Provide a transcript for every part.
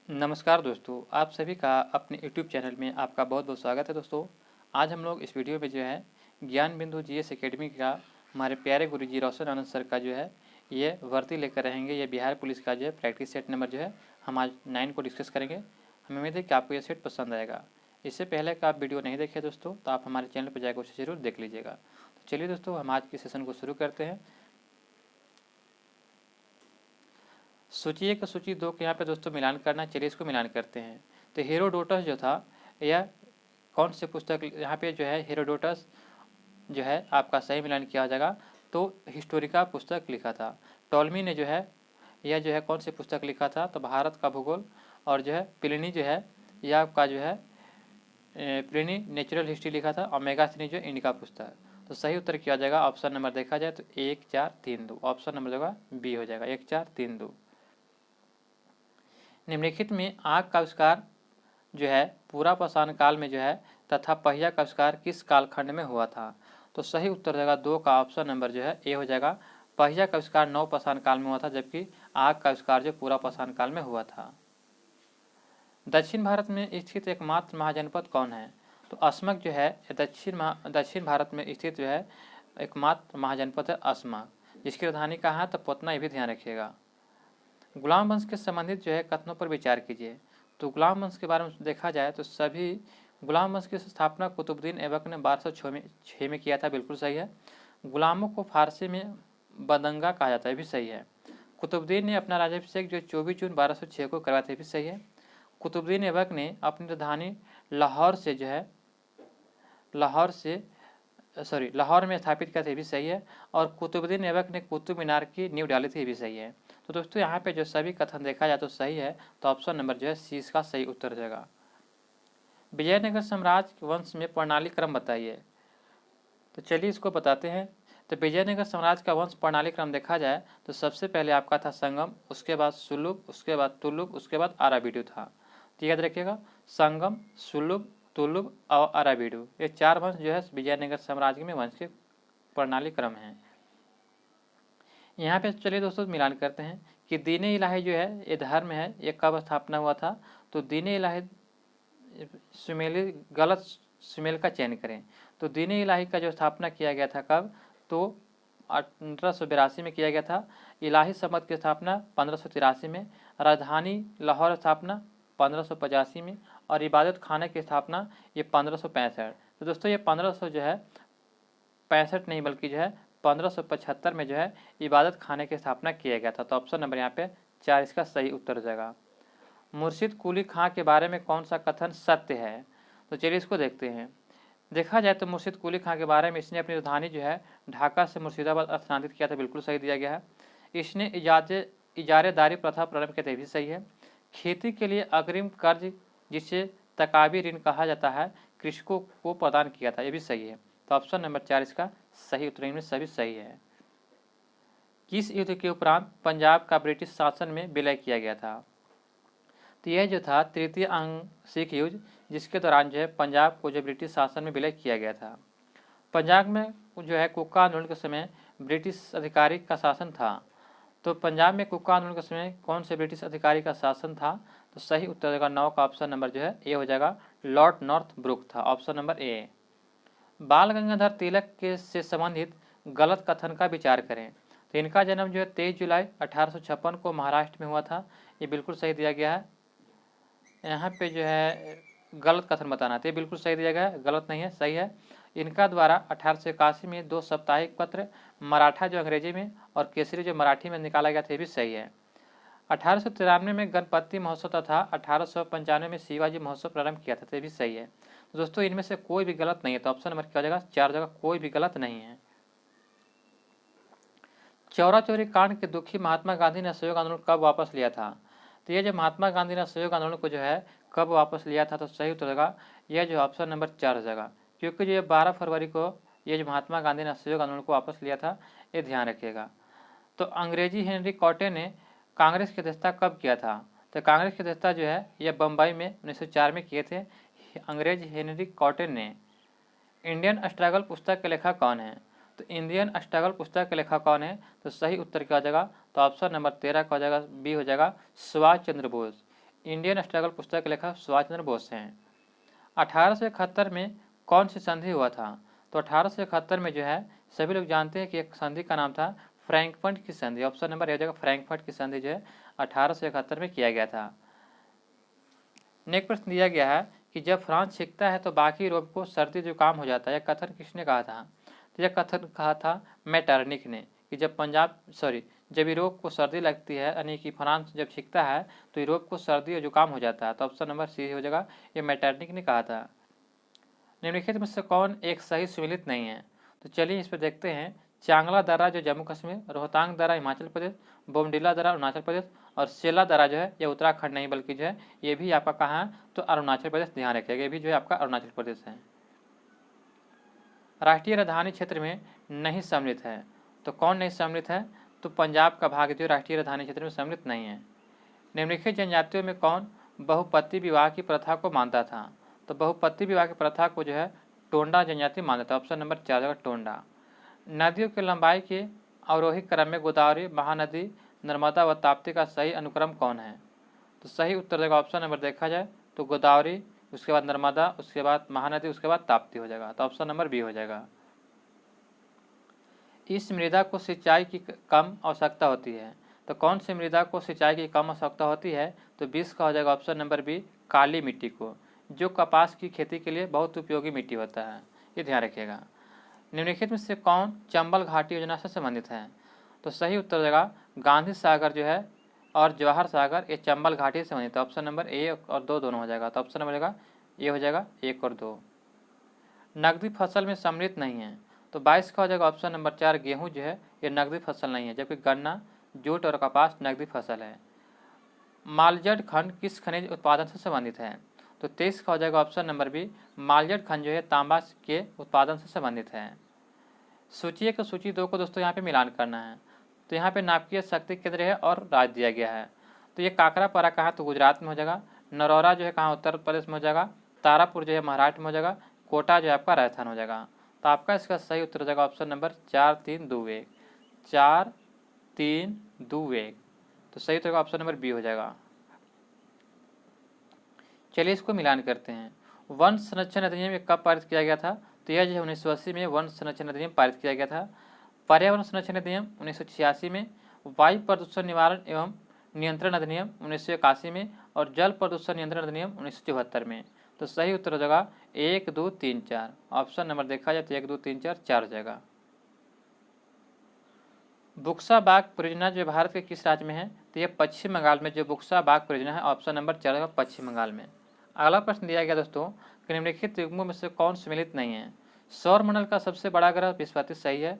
नमस्कार दोस्तों, आप सभी का अपने YouTube चैनल में आपका बहुत बहुत स्वागत है। दोस्तों, आज हम लोग इस वीडियो में जो है ज्ञान बिंदु जीएस एकेडमी का हमारे प्यारे गुरुजी रोशन आनंद सर का जो है ये वर्दी लेकर रहेंगे। ये बिहार पुलिस का जो है प्रैक्टिस सेट नंबर जो है हम आज 9 को डिस्कस करेंगे। हमें उम्मीद है कि आपको ये सेट पसंद आएगा। इससे पहले का आप वीडियो नहीं देखे दोस्तों, तो आप हमारे चैनल पर जाकर उसे जरूर देख लीजिएगा। तो चलिए दोस्तों, हम आज के सेशन को शुरू करते हैं। सूची 1 और सूची 2 के यहाँ पे दोस्तों मिलान करना। चलिए इसको मिलान करते हैं। तो हेरोडोटस जो था यह कौन से पुस्तक, यहाँ पे जो है हेरोडोटस जो है आपका सही मिलान किया जाएगा। तो हिस्टोरिका पुस्तक लिखा था। टॉलमी ने जो है यह जो है कौन सी पुस्तक लिखा था, तो भारत का भूगोल। और जो है प्लिनी जो है यह आपका जो है प्लिनी नेचुरल हिस्ट्री लिखा था। और मेगास्थनी जो इंडिका पुस्तक। तो सही उत्तर किया जाएगा ऑप्शन नंबर देखा जाए तो 1 4 3 2। ऑप्शन नंबर जो बी हो जाएगा 1 4 3 2। निम्नलिखित में आग का आविष्कार जो है पूरा पाषाण काल में जो है तथा पहिया का आविष्कार किस कालखंड में हुआ था। तो सही उत्तर हो जाएगा 2 का ऑप्शन नंबर जो है ए हो जाएगा। पहिया का आविष्कार नव पाषाण काल में हुआ था, जबकि आग का आविष्कार जो पूरा पाषाण काल में हुआ था। दक्षिण भारत में स्थित एकमात्र महाजनपद कौन है। तो अस्मक जो है दक्षिण भारत में स्थित जो है एकमात्र महाजनपद है अस्मक, जिसकी राजधानी कहाँ है तो पटना। ये भी ध्यान रखिएगा। गुलाम वंश के संबंधित जो है कथनों पर विचार कीजिए। तो गुलाम वंश के बारे में देखा जाए तो सभी गुलाम वंश की स्थापना कुतुबुद्दीन ऐबक ने 1206 में किया था, बिल्कुल सही है। गुलामों को फारसी में बदंगा कहा जाता है, भी सही है। कुतुबुद्दीन ने अपना राज्याभिषेक जो 24 जून 1206 को करवाया था, भी सही है। कुतुबुद्दीन ऐबक ने अपनी राजधानी लाहौर में स्थापित किया था, भी सही है। और कुतुबुद्दीन ऐबक ने कुतुब मीनार की नींव डाली थी, भी सही है। तो दोस्तों यहाँ पे जो सभी कथन देखा जाए तो सही है। तो ऑप्शन नंबर जो है सी इसका सही उत्तर हो जाएगा। विजयनगर साम्राज्य वंश में प्रणाली क्रम बताइए। तो चलिए इसको बताते हैं। तो विजयनगर साम्राज्य का वंश प्रणाली क्रम देखा जाए तो सबसे पहले आपका था संगम, उसके बाद सुलुभ, उसके बाद तुलुभ, उसके बाद आराबीडु था। तो याद रखिएगा, संगम, सुलुभ, तुलुभ और आराबीडु, ये 4 वंश जो है विजयनगर साम्राज्य में वंश के प्रणाली क्रम है। यहाँ पे चलिए दोस्तों मिलान करते हैं कि दीन इलाही जो है ये धर्म है, ये कब स्थापना हुआ था। तो दीन इलाही गलत सुमेल का चयन करें। तो दीन इलाही का जो स्थापना किया गया था कब, तो 1882 में किया गया था। इलाही समत की स्थापना 1583 में। राजधानी लाहौर स्थापना 1585 में। और इबादत खाना की स्थापना ये 1565। तो दोस्तों ये 1500 जो है 65 नहीं बल्कि जो है 1575 में जो है इबादत खाने की स्थापना किया गया था। तो ऑप्शन नंबर यहाँ पे 4 इसका सही उत्तर हो जाएगा। मुर्शिद कुली खां के बारे में कौन सा कथन सत्य है। तो चलिए इसको देखते हैं। देखा जाए तो मुर्शिद कुली खां के बारे में इसने अपनी राजधानी जो है ढाका से मुर्शिदाबाद स्थानांतरित किया था, बिल्कुल सही दिया गया है। इसने इजारेदारी प्रथा प्रारंभ किया था, भी सही है। खेती के लिए अग्रिम कर्ज जिसे तकाबी ऋण कहा जाता है कृषकों को प्रदान किया था, ये भी सही है। तो ऑप्शन नंबर 4 इसका सही उत्तर, इनमें सभी सही है। किस युद्ध के उपरांत पंजाब का ब्रिटिश शासन में विलय किया गया था। तो यह जो था तृतीय आंशिक युद्ध, जिसके दौरान जो है पंजाब को जो ब्रिटिश शासन में विलय किया गया था। पंजाब में जो है कुक्का आंदोलन के समय ब्रिटिश अधिकारी का शासन था। तो पंजाब में कुक्का आंदोलन के समय कौन से ब्रिटिश अधिकारी का शासन था। तो सही उत्तर देगा 9 का ऑप्शन नंबर जो है ए हो जाएगा, लॉर्ड नॉर्थ ब्रुक था। Option number A. बाल गंगाधर तिलक के से संबंधित गलत कथन का विचार करें। तो इनका जन्म जो है 23 जुलाई 1856 को महाराष्ट्र में हुआ था, ये बिल्कुल सही दिया गया है। यहाँ पे जो है गलत कथन बताना था, ये बिल्कुल सही दिया गया है, गलत नहीं है, सही है। इनका द्वारा 1881 में 2 साप्ताहिक पत्र मराठा जो अंग्रेजी में और केसरी जो मराठी में निकाला गया था, ये भी सही है। 1893 में गणपति महोत्सव तथा 1895 में शिवाजी महोत्सव प्रारंभ किया था, तो ये भी सही है। तो दोस्तों इनमें से कोई भी गलत नहीं है। तो ऑप्शन नंबर क्या हो जाएगा, 4 जगह कोई भी गलत नहीं है। चौरा चौरी कांड के दुखी महात्मा गांधी ने असहयोग आंदोलन कब वापस लिया था। तो ये जो महात्मा गांधी ने असहयोग आंदोलन को जो है कब वापस लिया था, तो सही उत्तर होगा यह जो ऑप्शन नंबर 4 हो जाएगा। क्योंकि जो 12 फरवरी को ये जो महात्मा गांधी ने असहयोग आंदोलन को वापस लिया था, ये ध्यान रखिएगा। तो अंग्रेजी हेनरी कॉटे ने कांग्रेस की अध्यक्षता कब किया था। तो कांग्रेस की अध्यक्षता जो है यह बम्बई में 1904 में किए थे अंग्रेज हेनरी कॉटे ने। इंडियन स्ट्रगल पुस्तक के लेखक कौन है। तो इंडियन स्ट्रगल पुस्तक के लेखक कौन है, तो सही उत्तर क्या हो जाएगा, तो ऑप्शन नंबर 13 का हो जाएगा, बी हो जाएगा, सुभाष चंद्र बोस। इंडियन स्ट्रगल पुस्तक के लेखक सुभाष चंद्र बोस हैं। 1871 में कौन सी संधि हुआ था? तो 1871 में जो है सभी लोग जानते हैं कि एक संधि का नाम था फ्रैंकफर्ट की संधि। ऑप्शन नंबर ए हो जाएगा, फ्रैंकफर्ट की संधि जो है 1871 में किया गया था। नेक्स्ट प्रश्न दिया गया है कि जब फ्रांस छिंकता है तो बाकी यूरोप को सर्दी जुकाम हो जाता है, यह कथन किसने कहा था? तो यह कथन कहा था मेटरनिक ने, कि जब यूरोप को सर्दी लगती है, यानी कि फ्रांस जब छिंकता है तो यूरोप को सर्दी और जुकाम हो जाता है। तो ऑप्शन नंबर सी हो जाएगा, ये मेटरनिक ने कहा था। निम्नलिखित में से कौन एक सही सुमेलित नहीं है? तो चलिए इस पर देखते हैं। चांगला दर्रा जो जम्मू कश्मीर, रोहतांग दर्रा हिमाचल प्रदेश, बोमडिला दर्रा अरुणाचल प्रदेश और सेला दर्रा जो है ये उत्तराखंड नहीं बल्कि जो है ये भी आपका कहाँ है? तो अरुणाचल प्रदेश। ध्यान रखिएगा, ये भी जो है आपका अरुणाचल प्रदेश है। राष्ट्रीय राजधानी क्षेत्र में नहीं सम्मिलित है, तो कौन नहीं सम्मिलित है? तो पंजाब का भाग जो राष्ट्रीय राजधानी क्षेत्र में सम्मिलित नहीं है। निम्नलिखित जनजातियों में कौन बहुपति विवाह की प्रथा को मानता था? तो बहुपति विवाह की प्रथा को जो है टोंडा जनजाति मानता था। ऑप्शन नंबर 4 होगा टोंडा। नदियों की लंबाई के अवरोही क्रम में गोदावरी, महानदी, नर्मदा व ताप्ती का सही अनुक्रम कौन है? तो सही उत्तर देगा ऑप्शन नंबर देखा जाए तो गोदावरी, उसके बाद नर्मदा, उसके बाद महानदी, उसके बाद ताप्ती हो जाएगा। तो ऑप्शन नंबर बी हो जाएगा। इस मृदा को सिंचाई की कम आवश्यकता होती है, तो कौन सी मृदा को सिंचाई की कम आवश्यकता होती है? तो 20 का हो जाएगा ऑप्शन नंबर बी, काली मिट्टी को, जो कपास की खेती के लिए बहुत उपयोगी मिट्टी होता है, ये ध्यान रखिएगा। निम्नलिखित में से कौन चंबल घाटी योजना से संबंधित है? तो सही उत्तर हो जाएगा गांधी सागर जो है और जवाहर सागर, ये चंबल घाटी से संबंधित है। ऑप्शन नंबर ए और 2 दोनों हो जाएगा। तो ऑप्शन नंबर जाएगा ये हो जाएगा 1 और 2। नकदी फसल में सम्मिलित नहीं है, तो 22 का हो जाएगा ऑप्शन नंबर 4, गेहूं जो है ये नकदी फसल नहीं है, जबकि गन्ना, जूट और कपास नकदी फसल है। मालजड़ खंड किस खनिज उत्पादन से संबंधित है? तो 23 का हो जाएगा ऑप्शन नंबर बी, मालजड़ खंड जो है तांबा के उत्पादन से संबंधित है। सूची 1 और सूची 2 को दोस्तों यहाँ पे मिलान करना है। तो यहाँ पे नाभिकीय शक्ति केंद्र है और राज्य दिया गया है। तो ये काकरापारा कहाँ, तो गुजरात में हो जाएगा। नरौरा जो है कहाँ, उत्तर प्रदेश में हो जाएगा। तारापुर जो है महाराष्ट्र में हो जाएगा। कोटा जो है आपका राजस्थान हो जाएगा। तो आपका इसका सही उत्तर हो जाएगा ऑप्शन नंबर 4 3 2 1, 4 3 2 1। तो सही उत्तर ऑप्शन नंबर बी हो जाएगा। चलिए इसको मिलान करते हैं। वन संरक्षण अधिनियम ये कब पारित किया गया था? तो यह जो है 1980 में वन संरक्षण अधिनियम पारित किया गया था। पर्यावरण संरक्षण अधिनियम 1986 में, वायु प्रदूषण निवारण एवं नियंत्रण अधिनियम 1981 में और जल प्रदूषण नियंत्रण अधिनियम 1974 में। तो सही उत्तर हो जाएगा 1 2 3 4। ऑप्शन नंबर देखा जाए तो 1 2 3 4 4 हो जाएगा। बुक्सा बाग परियोजना जो भारत के किस राज्य में है? तो यह पश्चिम बंगाल में जो बुक्सा बाग परियोजना है, ऑप्शन नंबर 4 होगा पश्चिम बंगाल में। अगला प्रश्न दिया गया दोस्तों कि निम्नलिखित युग्मों में से कौन सम्मिलित नहीं है? सौरमंडल का सबसे बड़ा ग्रह बृहस्पति सही है।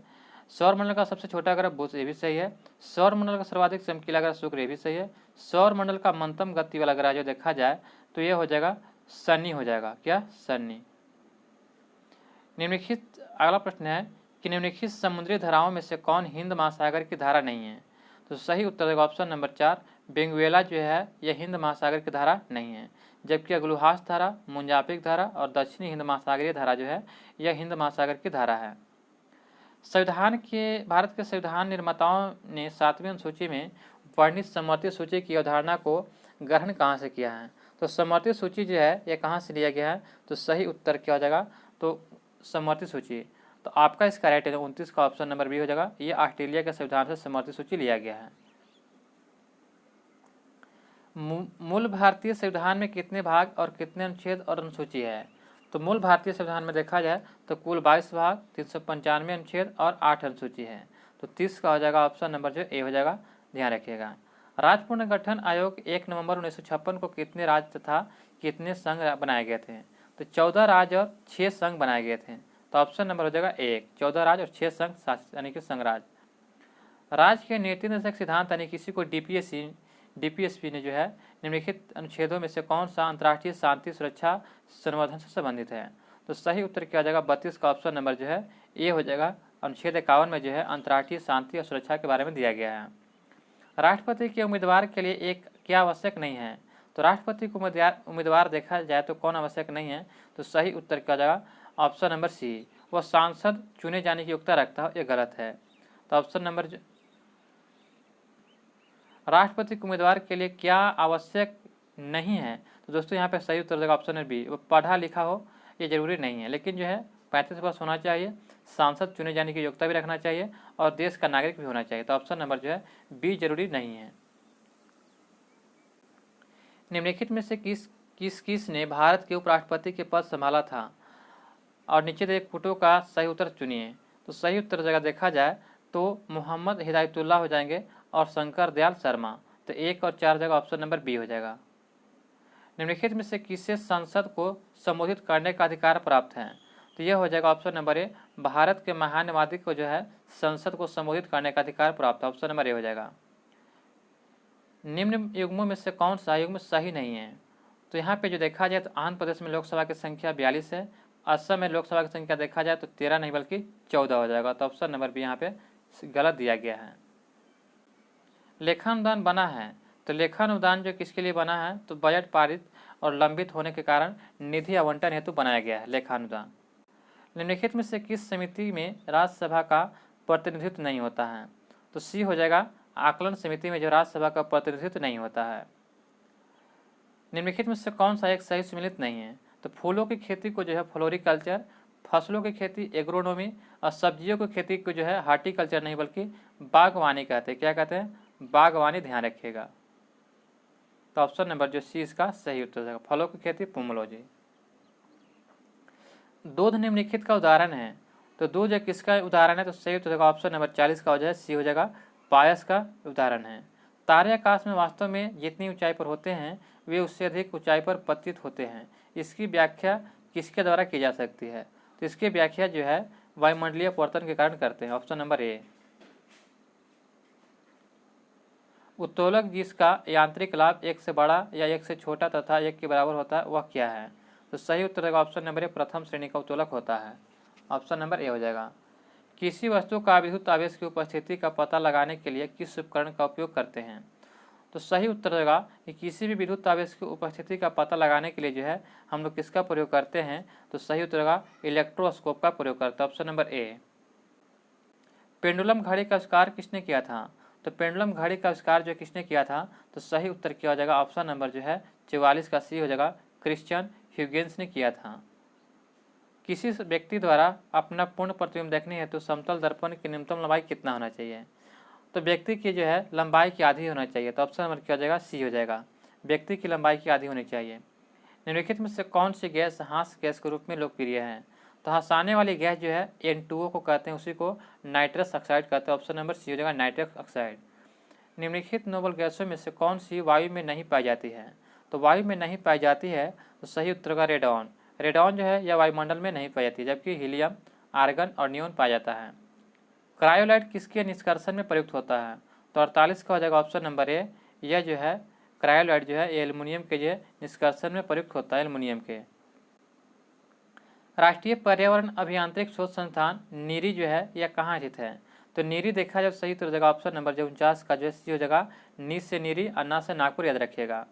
सौरमंडल का सबसे छोटा ग्रह बुध, ये भी सही है। सौरमंडल का सर्वाधिक चमकीला ग्रह शुक्र, ये भी सही है। सौरमंडल का मंदम गति वाला ग्रह जो देखा जाए तो ये हो जाएगा शनि हो जाएगा। क्या? शनि। निम्नलिखित अगला प्रश्न है कि निम्नलिखित समुद्री धाराओं में से कौन हिंद महासागर की धारा नहीं है? तो सही उत्तर देगा ऑप्शन नंबर 4, बेंगुएला जो है यह हिंद महासागर की धारा नहीं है, जबकि अग्लुहास धारा, मुंजापिक धारा और दक्षिणी हिंद महासागरीय धारा जो है यह हिंद महासागर की धारा है। भारत के संविधान निर्माताओं ने 7वीं अनुसूची में वर्णित समवर्ती सूची की अवधारणा को ग्रहण कहाँ से किया है? तो समवर्ती सूची जो है यह कहाँ से लिया गया है? तो सही उत्तर क्या हो जाएगा? तो समवर्ती सूची। तो आपका इसका राइट है 29 का ऑप्शन नंबर बी हो जाएगा। ये ऑस्ट्रेलिया के संविधान से समवर्ती सूची लिया गया है। मूल भारतीय संविधान में कितने भाग और कितने अनुच्छेद और अनुसूची है? तो मूल भारतीय संविधान में देखा जाए तो कुल 22 भाग, 395 अनुच्छेद और 8 अनुसूची है। तो 30 का हो जाएगा ऑप्शन नंबर जो ए हो जाएगा। ध्यान रखिएगा। राज्य पुनर्गठन आयोग 1 नवंबर 1956 को कितने राज्य तथा कितने संघ बनाए गए थे? तो 14 राज्य और 6 संघ बनाए गए थे। तो ऑप्शन नंबर हो जाएगा 1, 14 राज्य और 6 संघ यानी कि संघ राज्य। राज्य के नीति निर्देशक सिद्धांत यानी किसी को डीपीएसपी ने जो है निम्नलिखित अनुच्छेदों में से कौन सा अंतर्राष्ट्रीय शांति सुरक्षा संवर्धन से संबंधित है? तो सही उत्तर क्या हो जाएगा? 32 का ऑप्शन नंबर जो है ए हो जाएगा। अनुच्छेद 51 में जो है अंतर्राष्ट्रीय शांति और सुरक्षा के बारे में दिया गया है। राष्ट्रपति के उम्मीदवार के लिए एक क्या आवश्यक नहीं है? तो राष्ट्रपति को उम्मीदवार देखा जाए तो कौन आवश्यक नहीं है? तो सही उत्तर क्या हो जाएगा? ऑप्शन नंबर सी, वह सांसद चुने जाने की योग्यता रखता है, ये गलत है। तो ऑप्शन नंबर राष्ट्रपति के उम्मीदवार के लिए क्या आवश्यक नहीं है। तो दोस्तों यहाँ पे सही उत्तर हो जाएगा ऑप्शन नंबर बी। वो पढ़ा लिखा हो ये जरूरी नहीं है, लेकिन जो है 35 वर्ष होना चाहिए, सांसद चुने जाने की योग्यता भी रखना चाहिए और देश का नागरिक भी होना चाहिए। तो ऑप्शन नंबर जो है बी जरूरी नहीं है। निम्नलिखित में से किस ने भारत के उपराष्ट्रपति के पद संभाला था? और नीचे दे फोटो का सही उत्तर चुनिए। तो सही उत्तर जगह देखा जाए तो मोहम्मद हिदायतुल्लाह हो जाएंगे और शंकर दयाल शर्मा। तो 1 और 4 जगह ऑप्शन नंबर बी हो जाएगा। निम्नलिखित में से किसे संसद को संबोधित करने का अधिकार प्राप्त है? तो यह हो जाएगा ऑप्शन नंबर ए, भारत के महान्यवादी को जो है संसद को संबोधित करने का अधिकार प्राप्त है। ऑप्शन नंबर ए हो जाएगा। निम्न युग्मों में से कौन सा युग्म सही नहीं है? तो यहाँ पे जो देखा जाए तो आंध्र प्रदेश में लोकसभा की संख्या 42 है, असम में लोकसभा की संख्या देखा जाए तो 13 नहीं बल्कि 14 हो जाएगा। तो ऑप्शन नंबर बी यहाँ पे गलत दिया गया है। लेखानुदान बना है, तो लेखानुदान जो किसके लिए बना है? तो बजट पारित और लंबित होने के कारण निधि आवंटन हेतु बनाया गया है लेखानुदान। निम्नलिखित में से किस समिति में राज्यसभा का प्रतिनिधित्व नहीं होता है? तो सी हो जाएगा, आकलन समिति में जो राज्यसभा का प्रतिनिधित्व नहीं होता है। निम्नलिखित में से कौन सा एक सही सम्मिलित नहीं है? तो फूलों की खेती को जो है फ्लोरिकल्चर, फसलों की खेती एग्रोनोमी और सब्जियों की खेती को जो है हार्टिकल्चर नहीं बल्कि बागवानी कहते हैं। क्या कहते हैं? बागवानी, ध्यान रखिएगा। तो ऑप्शन नंबर जो सी इसका सही उत्तर होगा, फलों की खेती पोमोलॉजी। दूध निम्नलिखित का उदाहरण है, तो दूध एक किसका उदाहरण है? तो सही उत्तर होगा ऑप्शन नंबर 40 का हो जाए, सी हो जाएगा, पायस का उदाहरण है। तारे आकाश में वास्तव में जितनी ऊंचाई पर होते हैं वे उससे अधिक ऊंचाई पर पतित होते हैं। इसकी व्याख्या किसके द्वारा की जा सकती है? तो इसकी व्याख्या जो है वायुमंडलीय परिवर्तन के कारण करते हैं। Option number A. उत्तोलक जिसका यांत्रिक लाभ 1 से बड़ा या 1 से छोटा तथा 1 के बराबर होता है वह क्या है? तो सही उत्तर होगा ऑप्शन नंबर ए, प्रथम श्रेणी का उत्तोलक होता है। ऑप्शन नंबर ए हो जाएगा। किसी वस्तु का विद्युत आवेश की उपस्थिति का पता लगाने के लिए किस उपकरण का उपयोग करते हैं? तो सही उत्तर होगा कि किसी भी विद्युत आवेश की उपस्थिति का पता लगाने के लिए जो है हम लोग किसका प्रयोग करते हैं? तो सही उत्तर होगा इलेक्ट्रोस्कोप का प्रयोग करते हैं। Option number A. पेंडुलम घड़ी का आविष्कार किसने किया था? तो पेंडुलम घड़ी का आविष्कार जो किसने किया था? तो सही उत्तर क्या हो जाएगा? ऑप्शन नंबर जो है 44 का सी हो जाएगा, क्रिश्चियन ह्यूगेंस ने किया था। किसी व्यक्ति द्वारा अपना पूर्ण प्रतिबिंब देखने हेतु समतल दर्पण की न्यूनतम लंबाई कितना होना चाहिए? तो व्यक्ति की जो है लंबाई की आधी होना चाहिए। तो ऑप्शन नंबर क्या हो जाएगा? सी हो जाएगा, व्यक्ति की लंबाई की आधी होनी चाहिए। निम्नलिखित में से कौन सी गैस हास्य गैस के रूप में लोकप्रिय है? तो हंसाने वाली गैस जो है N2O को कहते हैं, उसी को नाइट्रस ऑक्साइड कहते हैं। ऑप्शन नंबर सी हो जाएगा, नाइट्रस ऑक्साइड। निम्नलिखित नोबल गैसों में से कौन सी वायु में नहीं पाई जाती है? तो वायु में नहीं पाई जाती है तो सही उत्तर होगा रेडॉन। रेडॉन जो है यह वायुमंडल में नहीं पाई जाती, जबकि हीलियम, आर्गन और नियोन पाया जाता है। क्रायोलाइट किसके निष्कर्षण में प्रयुक्त होता है? तो 48 का हो जाएगा ऑप्शन नंबर ए। यह जो है क्रायोलाइट जो है एल्युमिनियम के जो निष्कर्षण में प्रयुक्त होता है, एल्युमिनियम के। राष्ट्रीय पर्यावरण अभियांत्रिक शोध संस्थान नीरी जो है यह कहाँ स्थित है? तो नीरी देखा जाए सही तो जगह ऑप्शन नंबर जो 49 का जो सी हो जाएगा, नी से नीरी और ना से नागपुर, याद रखिएगा।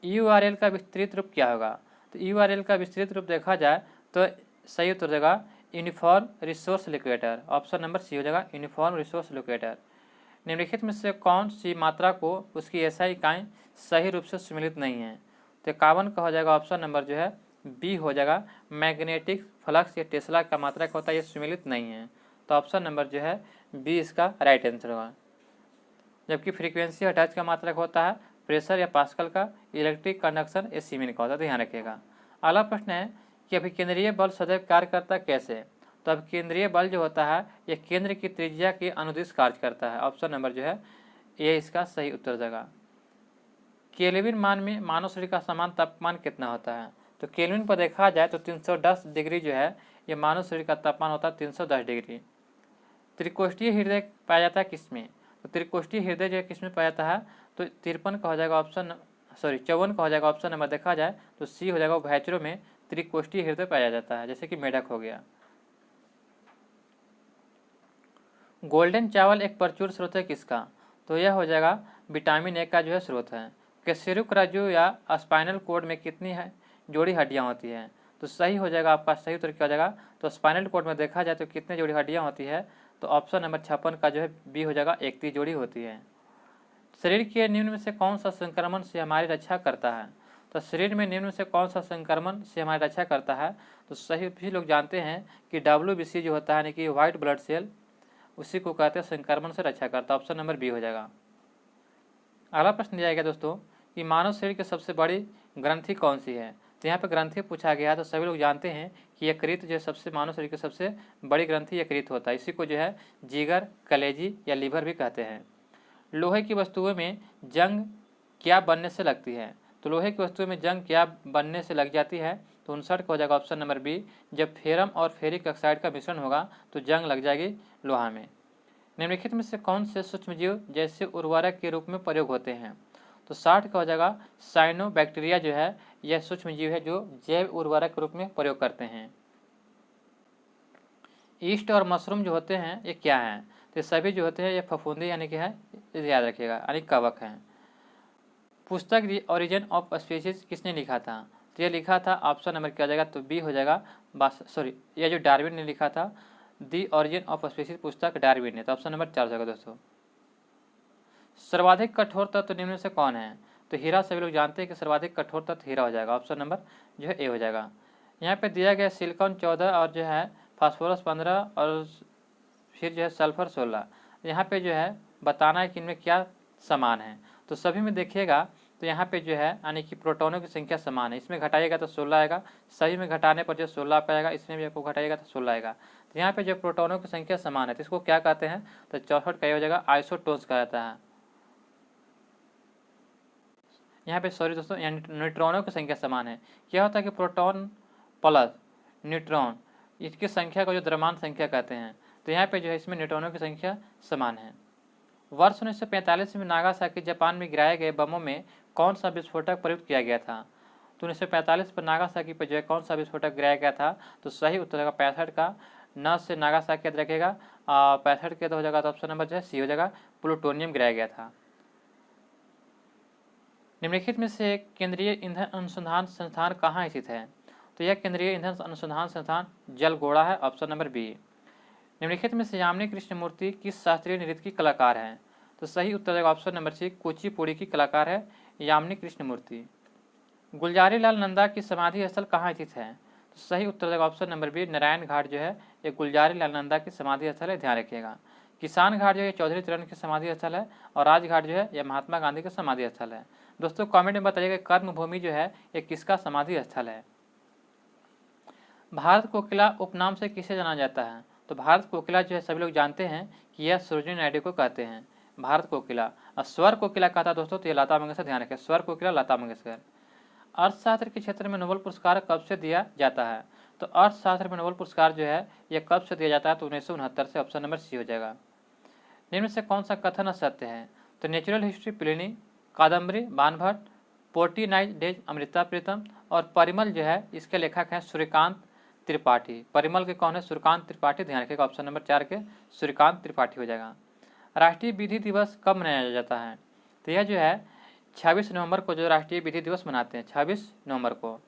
URL का विस्तृत रूप क्या होगा? तो URL का विस्तृत रूप देखा जाए तो सही उत्तर देगा uniform resource locator. Option number C हो जाएगा, यूनिफॉर्म रिसोर्स लोकेटर। निम्नलिखित में से कौन सी मात्रा को उसकी SI इकाई सही रूप से सम्मिलित नहीं है? तो 51 का हो जाएगा ऑप्शन नंबर जो है बी हो जाएगा, मैग्नेटिक फ्लक्स या टेस्ला का मात्रा का होता है, ये सम्मिलित नहीं है। तो ऑप्शन नंबर जो है बी इसका राइट आंसर होगा। जबकि फ्रीक्वेंसी हर्ट्ज का मात्रक होता है, प्रेशर या पास्कल का, इलेक्ट्रिक कंडक्शन या सीमेन का होता है। ध्यान रखिएगा। अगला प्रश्न है कि अभिकेंद्रीय बल सदैव कार्य करता कैसे? तो अभिकेंद्रीय बल जो होता है यह केंद्र की त्रिज्या के अनुदिश कार्य करता है। ऑप्शन नंबर जो है ये इसका सही उत्तर देगा। केल्विन मान में मानव शरीर का समान तापमान कितना होता है? तो केल्विन पर देखा जाए तो 310 डिग्री जो है ये मानव शरीर का तापमान होता है, 310 डिग्री। त्रिकोष्ठीय हृदय पाया जाता है किसमें? तो त्रिकोष्ठीय हृदय जो है किसमें पाया जाता है? तो 53 का हो जाएगा ऑप्शन, 54 का हो जाएगा ऑप्शन नंबर देखा जाए तो सी हो जाएगा, भैंचरों में त्रिकोष्ठीय हृदय पाया जाता है, जैसे कि मेढक हो गया। गोल्डन चावल एक प्रचुर स्रोत है किसका? तो यह हो जाएगा विटामिन ए का जो है स्रोत है। कैसेरुक रज्जु या स्पाइनल कोड में कितनी है जोड़ी हड्डियाँ होती हैं? तो सही हो जाएगा आपका सही उत्तर क्या हो जाएगा? तो स्पाइनल कोड में देखा जाए तो कितने जोड़ी हड्डियाँ होती है? तो ऑप्शन नंबर 56 का जो है बी हो जाएगा, 31 जोड़ी होती है। शरीर के निम्न में से कौन सा संक्रमण से हमारी रक्षा करता है? तो शरीर में निम्न में से कौन सा संक्रमण से हमारी रक्षा करता है? तो सही भी लोग जानते हैं कि WBC जो होता है यानी कि व्हाइट ब्लड सेल, उसी को कहते हैं संक्रमण से रक्षा करता है। ऑप्शन नंबर बी हो जाएगा। अगला प्रश्न दिया गया दोस्तों कि मानव शरीर की सबसे बड़ी ग्रंथि कौन सी है? तो यहाँ पे ग्रंथि पूछा गया, तो सभी लोग जानते हैं कि यकृत जो है सबसे मानव शरीर की सबसे बड़ी ग्रंथि यकृत होता है। इसी को जो है जिगर, कलेजी या लीवर भी कहते हैं। लोहे की वस्तुओं में जंग क्या बनने से लगती है? तो लोहे की वस्तुओं में जंग क्या बनने से लग जाती है? तो 59 का हो जाएगा ऑप्शन नंबर बी। जब फेरम और फेरिक ऑक्साइड का मिश्रण होगा तो जंग लग जाएगी लोहा में। निम्नलिखित में से कौन से सूक्ष्मजीव जैसे उर्वरक के रूप में प्रयोग होते हैं? तो 60 का हो जाएगा साइनोबैक्टीरिया जो है यह सूक्ष्मजीव है जो जैव उर्वरक के रूप में प्रयोग करते हैं। ईस्ट और मशरूम जो होते हैं ये क्या हैं? तो ये सभी जो होते हैं ये फफूंदी यानी कि है, याद रखिएगा, यानी कवक हैं। पुस्तक द ओरिजिन ऑफ स्पीशीज किसने लिखा था? तो ये लिखा था ऑप्शन नंबर क्या हो जाएगा? तो बी हो जाएगा। ये जो डार्विन ने लिखा था द ओरिजिन ऑफ स्पीशीज पुस्तक डार्विन ने, तो ऑप्शन नंबर 4 हो जाएगा दोस्तों। सर्वाधिक कठोर तत्व निम्न में से कौन है? तो हीरा सभी लोग जानते हैं कि सर्वाधिक कठोर तत्व हीरा हो जाएगा। ऑप्शन नंबर जो है ए हो जाएगा। यहाँ पे दिया गया सिलिकॉन 14 और जो है फास्फोरस 15 और फिर जो है सल्फर 16। यहाँ पे जो है बताना है कि इनमें क्या समान है। तो सभी में देखिएगा तो यहाँ पे जो है यानी कि प्रोटॉनों की संख्या समान है। इसमें घटाइएगा तो 16 आएगा, सभी में घटाने पर जो 16 पाएगा, इसमें भी आपको घटाइएगा तो 16 आएगा। तो यहाँ पे जो प्रोटॉनों की संख्या समान है तो इसको क्या कहते हैं? तो 64 का हो जाएगा आइसोटोन्स कहा जाता है। यहाँ पे सॉरी दोस्तों, यहाँ न्यूट्रॉनों की संख्या समान है। क्या होता है कि प्रोटॉन प्लस न्यूट्रॉन इसकी संख्या को जो द्रव्यमान संख्या कहते हैं। तो यहाँ पे जो है इसमें न्यूट्रॉनों की संख्या समान है। वर्ष 1945 में नागासाकी जापान में गिराए गए बमों में कौन सा विस्फोटक प्रयुक्त किया गया था? तो 1945 पर नागासाकी पर जो है कौन सा विस्फोटक गिराया गया था? तो सही उत्तर होगा 65 का। न से नागासाकी याद रखेगा, 65 के तो हो जाएगा। तो ऑप्शन नंबर जो है सी हो जाएगा, प्लूटोनियम गिराया गया था। निम्नलिखित में से केंद्रीय ईंधन अनुसंधान संस्थान कहाँ स्थित है? तो यह केंद्रीय ईंधन अनुसंधान संस्थान जलगोड़ा है। Option number B. निम्नलिखित में से यामिनी कृष्णमूर्ति किस शास्त्रीय नृत्य की कलाकार हैं? तो सही उत्तर देगा ऑप्शन नंबर सी, कुचिपुड़ी की कलाकार है यामिनी कृष्णमूर्ति। गुलजारी लाल नंदा की समाधि स्थल कहाँ स्थित है? तो सही उत्तर देगा ऑप्शन नंबर बी, नारायण घाट जो है ये गुलजारी लाल नंदा की समाधि स्थल है, ध्यान रखिएगा। किसान घाट जो है चौधरी चरण की समाधि स्थल है और राजघाट जो है यह महात्मा गांधी का समाधि स्थल है। दोस्तों कमेंट में बताइएगा कर्मभूमि जो है ये किसका समाधि स्थल है। भारत कोकिला उपनाम से किसे जाना जाता है? तो भारत कोकिला जो है सभी लोग जानते हैं कि यह सरोजिनी नायडू को कहते हैं भारत कोकिला। और स्वर कोकिला कहता दोस्तों तो ये लता मंगेशकर, ध्यान रखें, स्वर कोकिला लता मंगेशकर। अर्थशास्त्र के क्षेत्र में नोबेल पुरस्कार कब से दिया जाता है? तो अर्थशास्त्र में नोबेल पुरस्कार जो है यह कब से दिया जाता है? तो 1969 से, ऑप्शन नंबर सी हो जाएगा। निम्न से कौन सा कथन असत्य है? तो natural history Pliny, Kadambari Banabhatta, forty nine days Amrita Pritam और परिमल जो है इसके लेखक हैं सूर्यकांत त्रिपाठी। परिमल के कौन है? सूर्यकांत त्रिपाठी, ध्यान रखिएगा ऑप्शन नंबर 4 के सूर्यकांत त्रिपाठी हो जाएगा। राष्ट्रीय विधि दिवस कब मनाया जाता है? तो यह जो है 26 नवंबर को जो राष्ट्रीय विधि दिवस मनाते हैं 26 नवंबर को।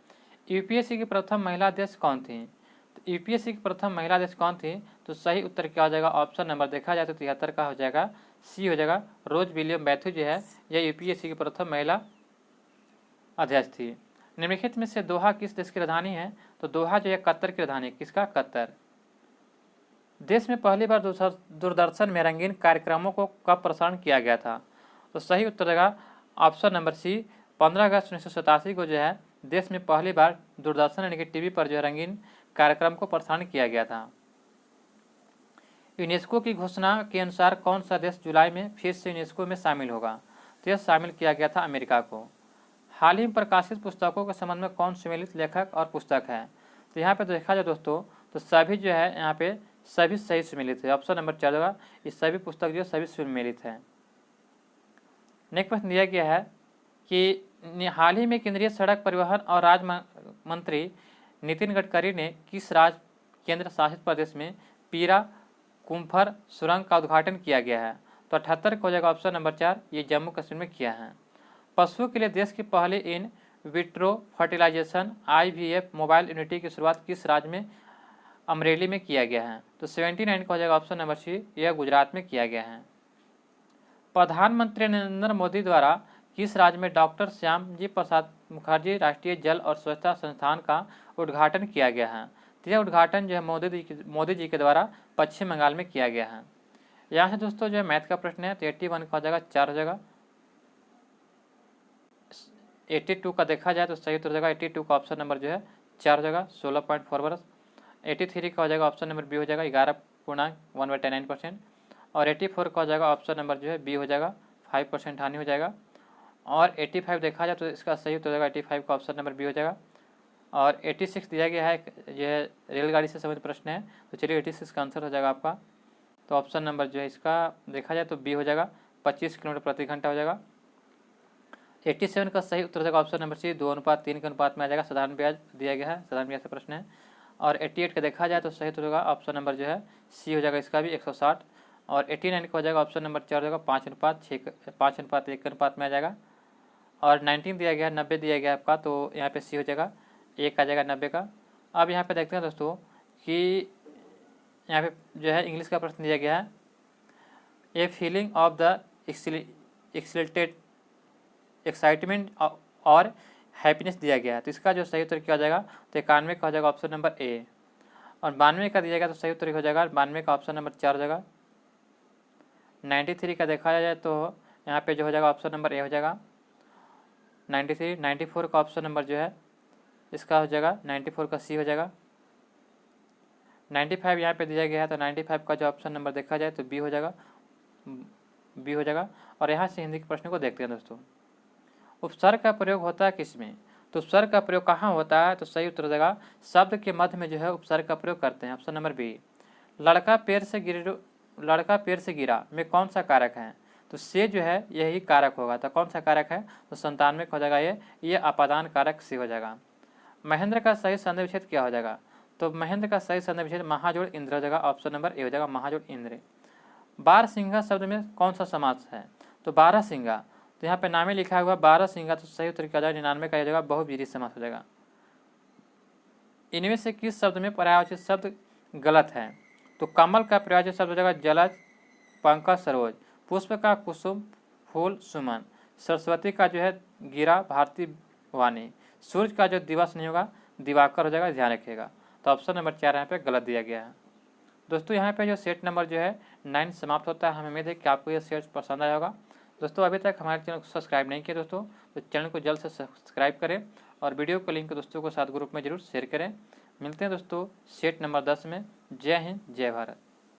यूपीएससी की प्रथम महिला अध्यक्ष कौन थी? तो यूपीएससी की प्रथम महिला अध्यक्ष कौन थी? तो सही उत्तर क्या हो जाएगा? ऑप्शन नंबर देखा जाए तो 73 का हो जाएगा, सी हो जाएगा, रोज विलियम बैथू जो है यह यूपीएससी की प्रथम महिला अध्यक्ष थी। निम्नलिखित में से दोहा किस देश की राजधानी है? तो दोहा जो है कतर की राजधानी, किसका? कतर। देश में पहली बार दूरदर्शन में रंगीन कार्यक्रमों को कब प्रसारण किया गया था? तो सही उत्तर देगा ऑप्शन नंबर सी, 15 अगस्त 1987 को जो है देश में पहली बार दूरदर्शन यानी कि टीवी पर जो है रंगीन कार्यक्रम को प्रसारण किया गया था। यूनेस्को की घोषणा के अनुसार कौन सा देश जुलाई में फिर से यूनेस्को में शामिल होगा? तो यह शामिल किया गया था अमेरिका को। हाल ही में प्रकाशित पुस्तकों के संबंध में कौन सम्मिलित लेखक और पुस्तक है? तो यहाँ पे देखा जाए दोस्तों तो सभी जो है यहाँ पे सभी सही सम्मिलित है, ऑप्शन नंबर 4 होगा, ये सभी पुस्तक जो है सभी सम्मिलित है। नेक्स्ट प्रश्न दिया गया है कि हाल ही में केंद्रीय सड़क परिवहन और राजमार्ग मंत्री नितिन गडकरी ने किस राज्य केंद्र शासित प्रदेश में पीरा कुम्फर सुरंग का उद्घाटन किया गया है? तो 78 को हो जाएगा ऑप्शन नंबर 4, ये जम्मू कश्मीर में किया है। पशुओं के लिए देश की पहली in vitro fertilization IVF mobile unity की शुरुआत किस राज्य में? अमरेली में किया गया है। तो 79 का हो जाएगा ऑप्शन नंबर सी, यह गुजरात में किया गया है। प्रधानमंत्री नरेंद्र मोदी द्वारा किस राज्य में डॉक्टर श्यामजी प्रसाद मुखर्जी राष्ट्रीय जल और स्वच्छता संस्थान का उद्घाटन किया गया है? तो यह उद्घाटन जो है मोदी जी के द्वारा पश्चिम बंगाल में किया गया है। यहाँ से दोस्तों जो है मैथ का प्रश्न है, तो 81 का हो जाएगा 4 हो जाएगा। 82 का देखा जाए तो सही उत्तर हो जाएगा 82 का ऑप्शन नंबर जो है 4 हो जाएगा, 16.4 बरस। 83 का हो जाएगा ऑप्शन नंबर बी हो जाएगा 11.1/9%। और 84 का हो जाएगा ऑप्शन नंबर जो है बी हो जाएगा 5% हानि हो जाएगा। और 85 देखा जाए तो इसका सही उत्तर हो जाएगा 85 का ऑप्शन नंबर बी हो जाएगा। और 86 दिया गया है, यह रेलगाड़ी से संबंधित प्रश्न है, तो चलिए 86 का आंसर हो जाएगा आपका, तो ऑप्शन नंबर जो है इसका देखा जाए तो बी हो जाएगा, 25 किलोमीटर प्रति घंटा हो जाएगा। 87 का सही उत्तर हो जाएगा ऑप्शन नंबर सी, 2:3 के अनुपात में आ जाएगा। साधारण ब्याज दिया गया है, साधारण ब्याज से प्रश्न है। और 88 का देखा जाए तो सही उत्तर होगा ऑप्शन नंबर जो है सी हो जाएगा, इसका भी 160। और 89 का हो जाएगा ऑप्शन नंबर 4 हो जाएगा, 5:1 के अनुपात में आ जाएगा। और 19 दिया गया है, 90 दिया गया है आपका, तो यहाँ पे सी हो जाएगा, 1 आ जाएगा 90 का। अब यहाँ पे देखते हैं दोस्तों कि यहाँ पे जो है इंग्लिश का प्रश्न दिया गया है, a feeling of the excitement और हैप्पीनेस दिया गया है, तो इसका जो सही उत्तर क्या हो जाएगा, तो 91 का हो जाएगा ऑप्शन नंबर ए। और 92 का दिया गया तो सही उत्तर हो जाएगा 92 का ऑप्शन नंबर 4 हो जाएगा। 93 का देखा जाए तो यहाँ पे जो हो जाएगा ऑप्शन नंबर ए हो जाएगा 93। 94 का ऑप्शन नंबर जो है इसका हो जाएगा 94 का सी हो जाएगा। 95 यहाँ पे दिया गया है, तो 95 का जो ऑप्शन नंबर देखा जाए तो बी हो जाएगा, बी हो जाएगा। और यहाँ से हिंदी के प्रश्न को देखते हैं दोस्तों, उपसर्ग का प्रयोग होता है किसमें, तो उपसर्ग का प्रयोग कहाँ होता है, तो सही उत्तर हो जाएगा शब्द के मध्य में जो है उपसर्ग का प्रयोग करते हैं, ऑप्शन नंबर बी। लड़का पेड़ से गिरा में कौन सा कारक है, तो से जो है यही कारक होगा, तो कौन सा कारक है, तो 97 का हो जाएगा ये अपादान कारक सी हो जाएगा। महेंद्र का सही संधि विच्छेद क्या हो जाएगा, तो महेंद्र का सही संधि विच्छेद महाजोड़ इंद्र हो जाएगा, ऑप्शन नंबर ए हो जाएगा, महाजोड़ इंद्र। बारहसिंगा शब्द में कौन सा समास है, तो बारहसिंगा, तो यहाँ पे नामे लिखा हुआ बारहसिंगा, तो सही उत्तर क्या हो जाएगा 99 का हो जाएगा, बहुव्रीहि समास हो जाएगा। इनमें से किस शब्द में पर्यायवाची शब्द गलत है, तो कमल का पर्यायवाची शब्द हो जाएगा जलज, पंकज सरोज, पुष्प का कुसुम, फूल सुमन, सरस्वती का जो है गिरा, भारती वाणी, सूर्य का जो दिवस नहीं होगा दिवाकर हो जाएगा, ध्यान रखिएगा। तो ऑप्शन नंबर 4 यहाँ पे गलत दिया गया है। दोस्तों यहाँ पे जो सेट नंबर जो है 9 समाप्त होता है। हमें उम्मीद है कि आपको ये सेट पसंद आया होगा। दोस्तों अभी तक हमारे चैनल को सब्सक्राइब नहीं किया दोस्तों, तो चैनल को जल्द से सब्सक्राइब करें और वीडियो को लिंक दोस्तों को साथ ग्रुप में जरूर शेयर करें। मिलते हैं दोस्तों सेट नंबर 10 में। जय हिंद, जय भारत।